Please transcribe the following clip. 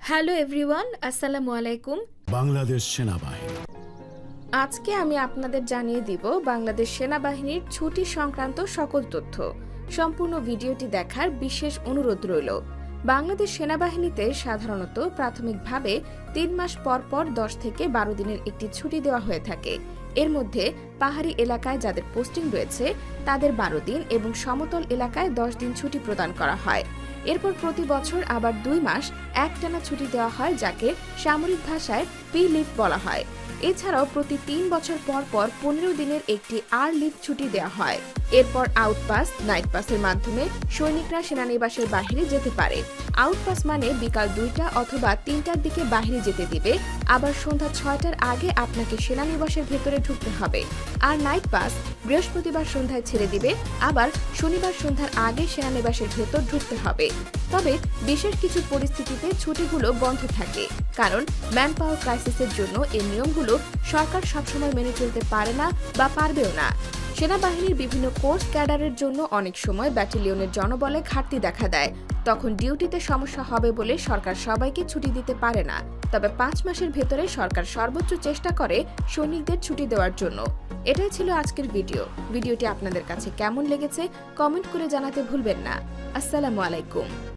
Hello everyone, আসসালামু আলাইকুম। বাংলাদেশ সেনাবাহিনী আজকে আমি আপনাদের জানিয়ে দিব বাংলাদেশ সেনাবাহিনীর ছুটি সংক্রান্ত সকল তথ্য। সম্পূর্ণ ভিডিওটি দেখার বিশেষ অনুরোধ রইল। বাংলাদেশ সেনাবাহিনীতে সাধারণত প্রাথমিকভাবে ৩ মাস পর পর ১০ থেকে ১২ দিনের একটি ছুটি দেওয়া হয়ে থাকে। এর মধ্যে পাহাড়ি এলাকায় যাদের পোস্টিং রয়েছে তাদের ১২ দিন এবং সমতল এলাকায় ১০ দিন ছুটি প্রদান করা হয়। এরপর প্রতি বছর আবার ২ মাস একটানা ছুটি দেওয়া হয়, যাকে সামরিক ভাষায় পি লিভ বলা হয়। এছাড়াও প্রতি ৩ বছর পর পর ১৫ দিনের একটি আর লিভ ছুটি দেওয়া হয়। এরপর আউটপাস, নাইট পাসের মাধ্যমে সৈনিকরা সেনানিবাসের বাহিরে যেতে পারে। আউটপাস মানে বিকাল ২টা অথবা ৩টার দিকে বাহিরে যেতে দিবে, আবার সন্ধ্যা ৬টার আগে আপনাকে সেনানিবাসের ভেতরে ঢুকতে হবে। আর নাইট পাস বৃহস্পতিবার সন্ধ্যায় ছেড়ে দিবে, আবার শনিবার সন্ধ্যার আগে সেনানিবাসের ভেতর ঢুকতে হবে। তবে বিশেষ কিছু পরিস্থিতিতে ছুটিগুলো বন্ধ থাকে, কারণ ম্যান পাওয়ার ক্রাইসিসের জন্য এই নিয়মগুলো সরকার সবসময় মেনে চলতে পারে না বা পারবেও না। সেনাবাহিনীর বিভিন্ন কোর্স ক্যাডারের জন্য অনেক সময় ব্যাটালিয়নের জনবলে ঘাটতি দেখা দেয়। তখন ডিউটিতে সমস্যা হবে বলে সরকার সবাইকে ছুটি দিতে পারে না। তবে ৫ মাসের ভেতরে সরকার সর্বোচ্চ চেষ্টা করে সৈনিকদের ছুটি দেওয়ার জন্য। এটাই ছিল আজকের ভিডিওটি আপনাদের কাছে কেমন লেগেছে কমেন্ট করে জানাতে ভুলবেন না। আসসালামু আলাইকুম।